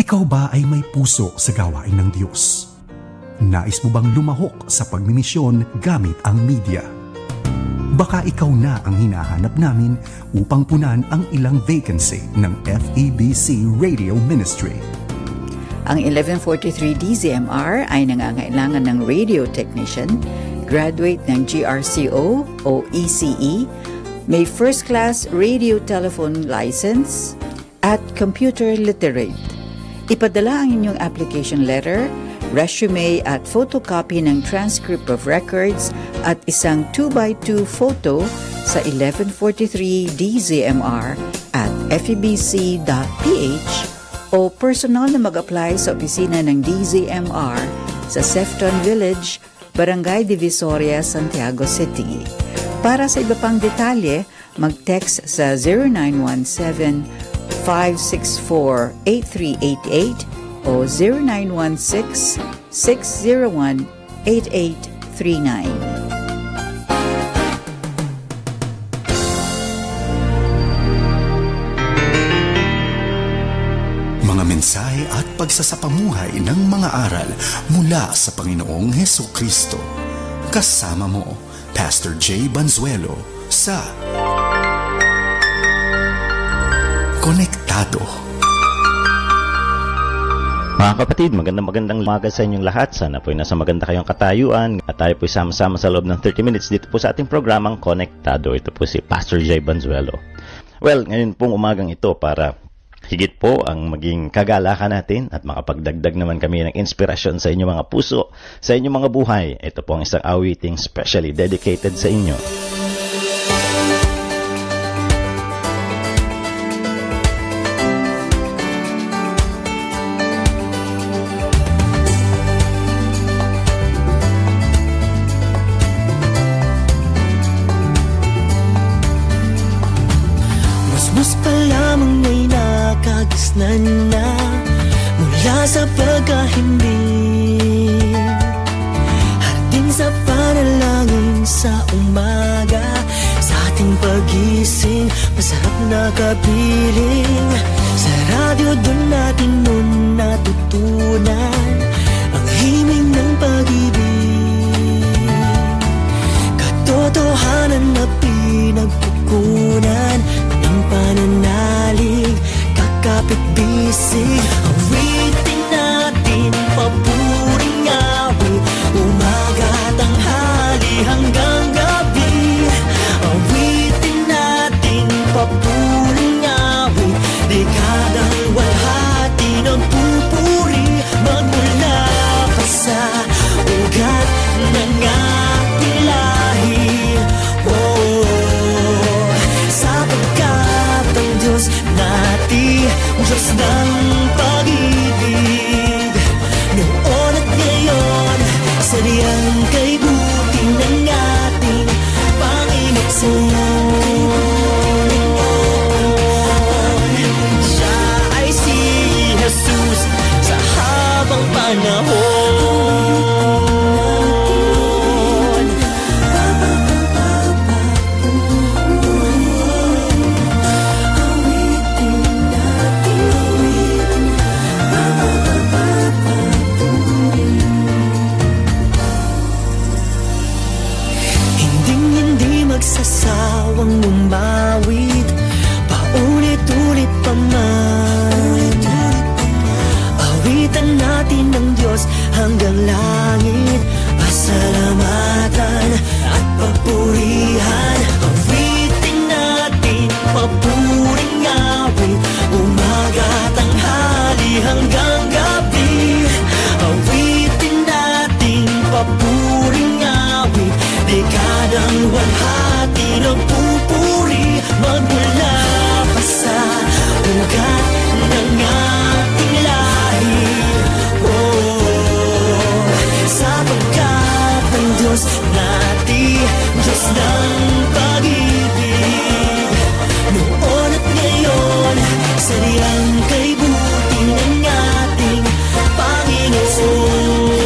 Ikaw ba ay may puso sa gawain ng Diyos? Nais mo bang lumahok sa pagmimisyon gamit ang media? Baka ikaw na ang hinahanap namin upang punan ang ilang vacancy ng FEBC Radio Ministry. Ang 1143 DZMR ay nangangailangan ng radio technician, graduate ng GRCO o ECE, may first-class radio telephone license, at computer literate. Ipadala ang inyong application letter, resume at photocopy ng transcript of records at isang 2x2 photo sa 1143 DZMR at febc.ph o personal na mag-apply sa opisina ng DZMR sa Sefton Village, Barangay Divisoria, Santiago City. Para sa iba pang detalye, mag-text sa 0917-564-8388 o 0916-601-8839. Mga mensahe at pagsasapamuhay ng mga aral mula sa Panginoong Hesukristo. Kasama mo, Pastor Jay Banzuelo sa Konektado. Mga kapatid, magandang umaga sa inyong lahat. Sana po nasa maganda kayong katayuan at tayo po sama-sama sa loob ng 30 minutes dito po sa ating programang Konektado. Ito po si Pastor Jay Banzuelo. Well, ngayon pong umagang ito para higit po ang maging kagalakan natin at makapagdagdag naman kami ng inspirasyon sa inyong mga puso, sa inyong mga buhay. Ito po ang isang awiting specially dedicated sa inyo. Na mula sa pagkahimbing, hardin sa panalangin sa umaga, sa ating pagising, masarap na kapiling. Sa radyo doon natin nun natutunan ang himig ng pag-ibig, katotohanan na pinagkukunan ng pananalig. Kapit-bisig, awitin natin, paboring awit, umaga, tanghali, hanggang gabi. Awitin natin, paboring awit, dekadang walhati ng pupuri, magmula pa sa ugat ng ating lahi. Oh, sapagkat ang Diyos natin, Diyos ng pag-ibig, noon at ngayon, sadyang kay buti ng ating Panginoon. Siya ay si Jesus sa habang panahon. Magsasawang umawit, paulit-ulit pa man. Awitan natin ng Diyos hanggang langit, pasalamatan at papurihan. Awitin natin, papuring awit, umaga, tanghali, hanggang gabi. Awitin natin, papuring awit, dekadang walhati ng pupuri, magmula pa sa ugat ng ating lahi. Oh, sapagkat ang Diyos natin, Diyos ng pag-ibig, noon at ngayon, sadyang kay buti ng ating Panginoon.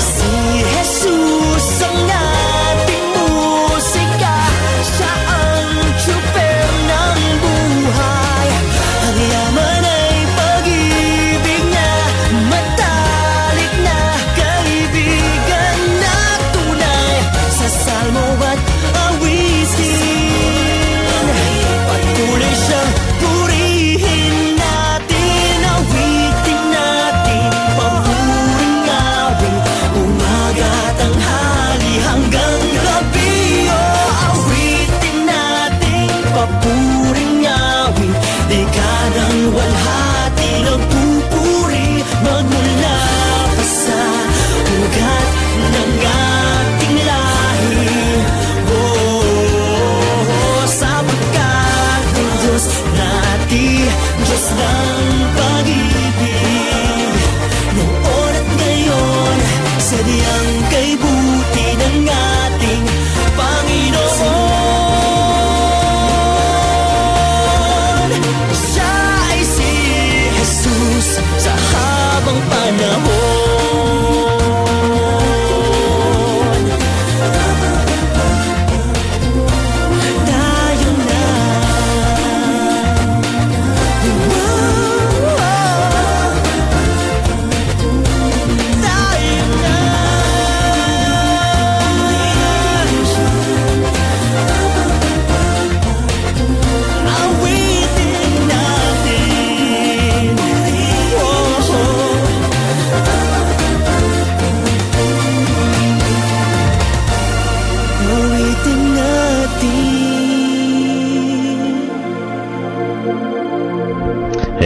Si Jesus ang ating musika,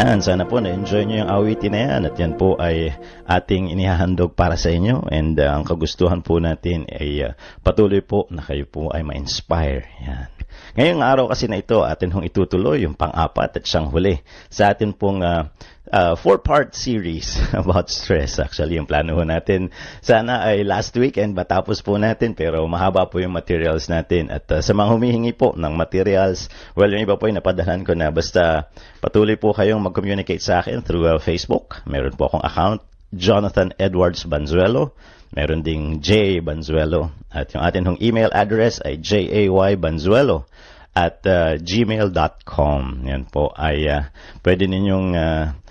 Yan, sana po na-enjoy nyo yung awitin na yan at yan po ay ating inihahandog para sa inyo and ang kagustuhan po natin ay patuloy po na kayo po ay ma-inspire. Yan. Ngayong araw kasi na ito, atin hong itutuloy yung pang-apat at siyang huli sa atin pong 4-part series about stress. Actually, yung plano ho natin sana ay last weekend matapos po natin pero mahaba po yung materials natin. At sa mga humihingi po ng materials, well, yung iba po ay napadalhan ko na basta patuloy po kayong mag-communicate sa akin through Facebook. Meron po akong account, Jonathan Edwards Banzuelo. Meron ding J. Banzuelo. At yung atin hong email address ay jaybanzuelo@gmail.com. Yan po ay pwede ninyong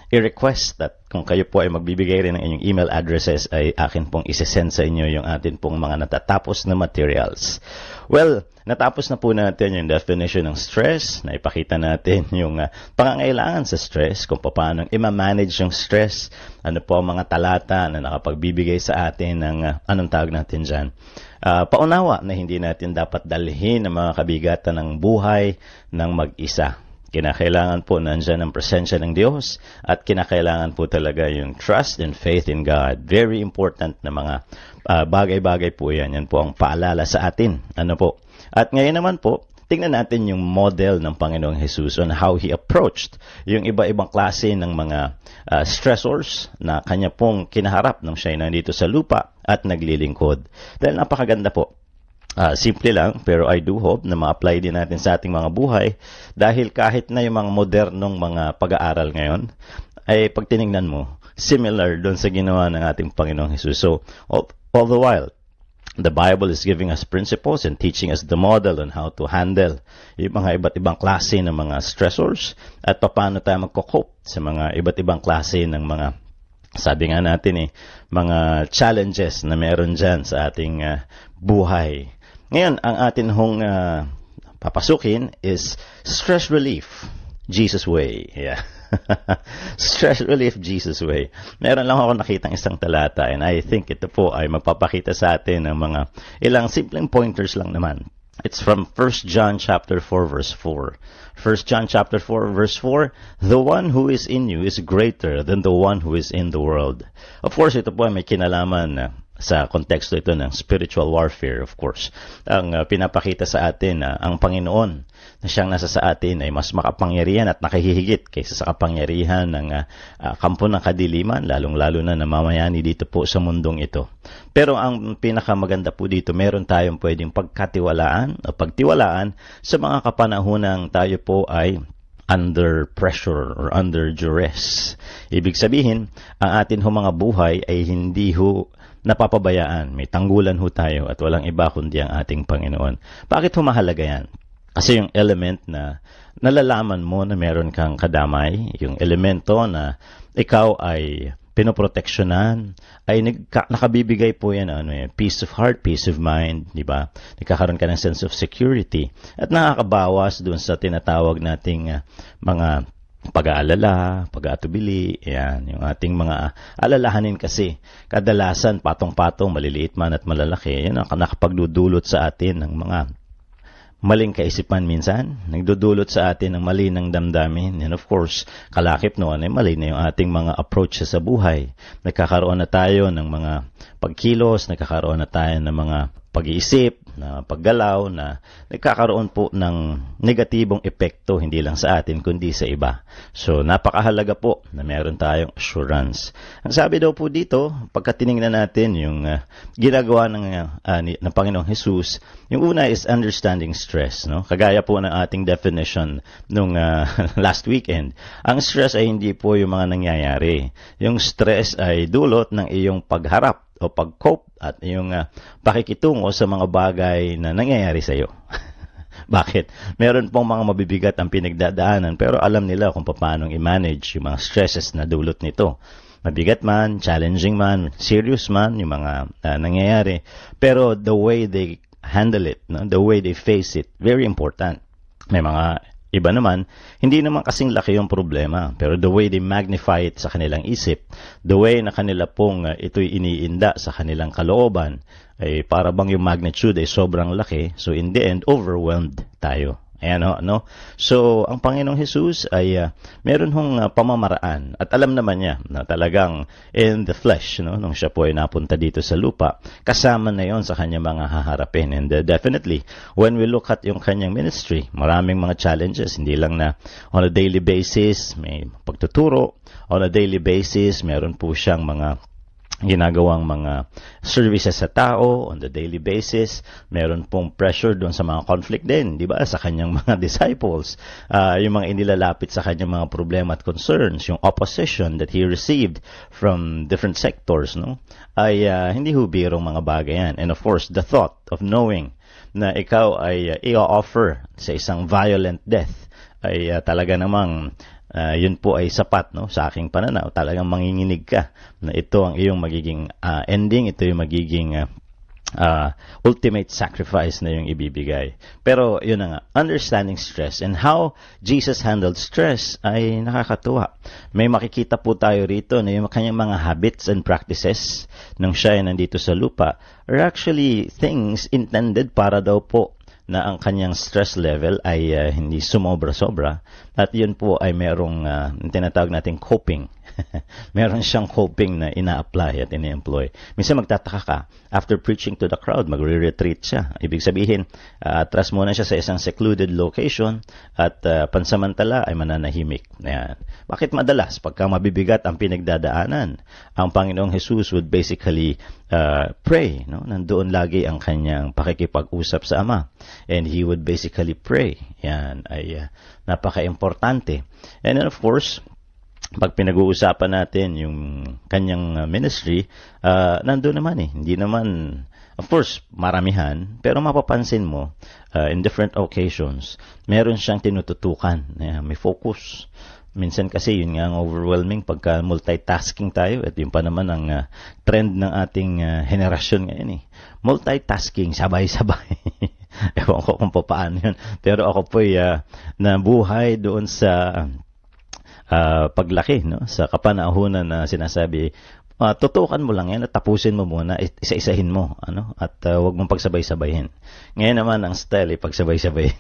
i-request that kung kayo po ay magbibigay rin ng inyong email addresses ay akin pong isesend sa inyo yung atin pong mga natatapos na materials. Well, natapos na po natin yung definition ng stress, na ipakita natin yung pangangailangan sa stress, kung paano i-manage yung stress, ano po ang mga talata na nakapagbibigay sa atin ng, anong tawag natin dyan, paunawa na hindi natin dapat dalhin ang mga kabigatan ng buhay ng mag-isa. Kinakailangan po nandyan ang presensya ng Diyos at kinakailangan po talaga yung trust and faith in God. Very important na mga bagay-bagay po yan. Yan po ang paalala sa atin. Ano po? At ngayon naman po, tingnan natin yung model ng Panginoong Jesus on how He approached yung iba-ibang klase ng mga stressors na Kanya pong kinaharap nung siya nandito sa lupa at naglilingkod. Dahil napakaganda po. Simple lang, pero I do hope na ma-apply din natin sa ating mga buhay dahil kahit na yung mga modernong mga pag-aaral ngayon, ay pag tinignan mo, similar doon sa ginawa ng ating Panginoong Jesus. So, all the while, the Bible is giving us principles and teaching us the model on how to handle yung mga iba't ibang klase ng mga stressors at paano tayo magko-cope sa mga iba't ibang klase ng mga, sabi nga natin mga challenges na meron dyan sa ating buhay. Ngayon, ang atin hong papasukin is stress relief, Jesus way. Yeah. Stress relief, Jesus way. Meron lang ako nakitang isang talata and I think ito po ay magpapakita sa atin ng mga ilang simpleng pointers lang naman. It's from 1 John chapter 4 verse 4. 1 John chapter 4 verse 4, the one who is in you is greater than the one who is in the world. Of course, ito po ay may kinalaman sa konteksto ito ng spiritual warfare, of course. Ang pinapakita sa atin na ang Panginoon na siyang nasa sa atin ay mas makapangyarihan at nakahihigit kaysa sa kapangyarihan ng kampo ng kadiliman, lalong-lalo na namamayani dito po sa mundong ito. Pero ang pinakamaganda po dito, meron tayong pwedeng pagkatiwalaan o pagtiwalaan sa mga kapanahonang tayo po ay under pressure or under duress. Ibig sabihin, ang atin ho mga buhay ay hindi ho napapabayaan. May tanggulan ho tayo at walang iba kundi ang ating Panginoon. Bakit ho mahalaga yan? Kasi yung element na nalalaman mo na meron kang kadamay, yung elemento na ikaw ay pinoproteksyonan, ay nakabibigay po yan peace of heart, peace of mind, di ba? Nagkakaroon ka ng sense of security at nakakabawas dun sa tinatawag nating mga pag-aalala, pag-aatubili, yan, yung ating mga alalahanin kasi, kadalasan patong-patong, maliliit man at malalaki, yan ang nakapagdudulot sa atin ng mga maling kaisipan minsan, nagdudulot sa atin ng mali ng damdamin, and of course, kalakip noon ay mali na yung ating mga approach sa buhay. Nagkakaroon na tayo ng mga pagkilos, nagkakaroon na tayo ng mga pag-iisip, na paggalaw na nagkakaroon po ng negatibong epekto hindi lang sa atin kundi sa iba. So napakahalaga po na meron tayong assurance. Ang sabi daw po dito, pagka tinignan natin yung ginagawa ng Panginoong Jesus, yung una is understanding stress, no? Kagaya po ng ating definition nung last weekend. Ang stress ay hindi po yung mga nangyayari. Yung stress ay dulot ng iyong pagharap o pag-cope at yung pakikitungo sa mga bagay na nangyayari sa iyo. Bakit? Meron pong mga mabibigat ang pinagdadaanan pero alam nila kung paano i-manage yung mga stresses na dulot nito. Mabigat man, challenging man, serious man yung mga nangyayari. Pero the way they handle it, no? The way they face it, very important. May mga iba naman, hindi naman kasing laki yung problema. Pero the way they magnify it sa kanilang isip, the way na kanila pong ito'y iniinda sa kanilang kalooban, ay para bang yung magnitude ay sobrang laki. So in the end, overwhelmed tayo. Ayan ho, no? So, ang Panginoong Jesus ay meron hong pamamaraan at alam naman niya na talagang in the flesh, no? Nung siya po ay napunta dito sa lupa, kasama na yon sa kanyang mga haharapin. And definitely, when we look at yung kanyang ministry, maraming mga challenges, hindi lang na on a daily basis, may pagtuturo, on a daily basis, meron po siyang mga ginagawang mga services sa tao on the daily basis. Meron pong pressure doon sa mga conflict din, di ba? Sa kanyang mga disciples, yung mga inilalapit sa kanyang mga problema at concerns, yung opposition that he received from different sectors, no? Ay hindi ho birong mga bagay yan. And of course, the thought of knowing na ikaw ay i-offer sa isang violent death ay talaga namang yun po ay sapat, no, sa aking pananaw. Talagang manginginig ka na ito ang iyong magiging ending, ito yung magiging ultimate sacrifice na yung ibibigay. Pero yun na nga, understanding stress and how Jesus handled stress ay nakakatuwa. May makikita po tayo rito na yung kanyang mga habits and practices nung siya ay nandito sa lupa are actually things intended para daw po na ang kanyang stress level ay hindi sumobra-sobra at yun po ay merong tinatawag nating coping. Meron siyang coping na ina-apply at ina-employ. Minsan magtataka ka, after preaching to the crowd, magre-retreat siya. Ibig sabihin, atras muna siya sa isang secluded location at pansamantala ay mananahimik. Ayan. Bakit madalas? Pagka mabibigat ang pinagdadaanan, ang Panginoong Jesus would basically pray. No? Nandoon lagi ang kanyang pakikipag-usap sa Ama. And he would basically pray. Yan ay napaka-importante. And then of course, pag pinag-uusapan natin yung kanyang ministry, nandoon naman hindi naman, of course, maramihan, pero mapapansin mo, in different occasions, meron siyang tinututukan, may focus. Minsan kasi yun nga ang overwhelming pagka multitasking tayo, at yun pa naman ang trend ng ating henerasyon ngayon multitasking, sabay-sabay. Ewan ko kung paano yun, pero ako po'y nabuhay doon sa paglaki, no, sa kapanahunan na sinasabi, tutukan mo lang yan at tapusin mo muna, isa-isahin mo, at wag mong pagsabay-sabayin. Ngayon naman ang style ay pagsabay-sabayin.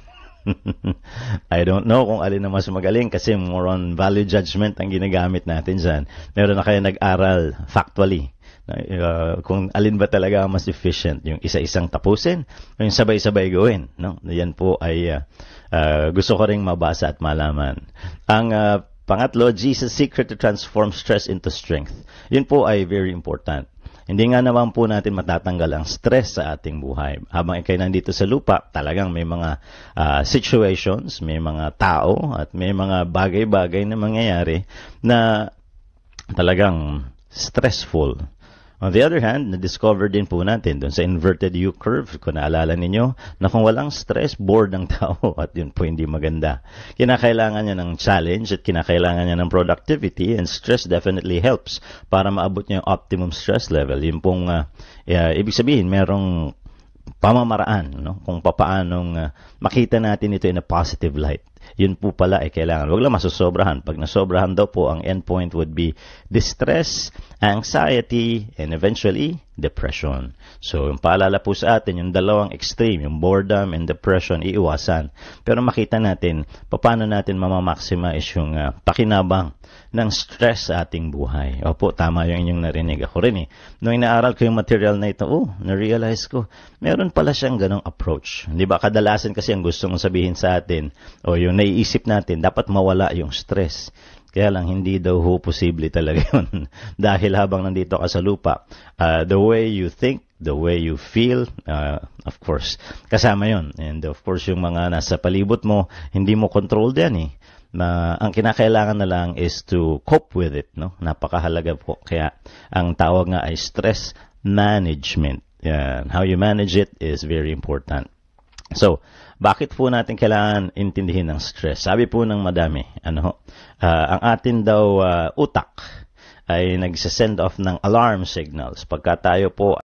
I don't know kung alin na mas magaling kasi more on value judgment ang ginagamit natin dyan. Meron na kayo nag-aral factually kung alin ba talaga mas efficient, yung isa-isang tapusin o yung sabay-sabay gawin, no? Yan po ay gusto ko ring mabasa at malaman. Ang pangatlo, Jesus' secret to transform stress into strength. Yun po ay very important. Hindi nga naman po natin matatanggal ang stress sa ating buhay. Habang ikay nandito sa lupa, talagang may mga situations, may mga tao, at may mga bagay-bagay na mangyayari na talagang stressful. On the other hand, na-discover din po natin doon sa inverted U-curve, kung naalala ninyo, na kung walang stress, bored ang tao at yun po hindi maganda. Kinakailangan niya ng challenge at kinakailangan niya ng productivity, and stress definitely helps para maabot niya yung optimum stress level. Yun pong, ibig sabihin, merong pamamaraan, no? Kung papaanong makita natin ito in a positive light. Yun po pala ay kailangan. Huwag lang masusobrahan. Pag nasobrahan daw po, ang endpoint would be distress, anxiety, and eventually, depression. So, yung paalala po sa atin, yung dalawang extreme, yung boredom and depression, iiwasan. Pero makita natin, paano natin mamamaximize yung pakinabang ng stress sa ating buhay. Opo, tama yung inyong narinig. Ako rin Nung inaaral ko yung material na ito, na-realize ko, meron pala siyang ganong approach. Di ba, kadalasan kasi ang gusto mong sabihin sa atin, o yung naiisip natin, dapat mawala yung stress. Kaya lang, hindi daw posible talaga yun. Dahil habang nandito ka sa lupa, the way you think, the way you feel, of course, kasama yun. And of course, yung mga nasa palibot mo, hindi mo control yan ang kinakailangan na lang is to cope with it, no? Napakahalaga po. Kaya, ang tawag nga ay stress management. Yan. How you manage it is very important. So, bakit po natin kailangan intindihin ng stress? Sabi po ng madami, ang atin daw utak ay nagsasend off ng alarm signals. Pagka tayo po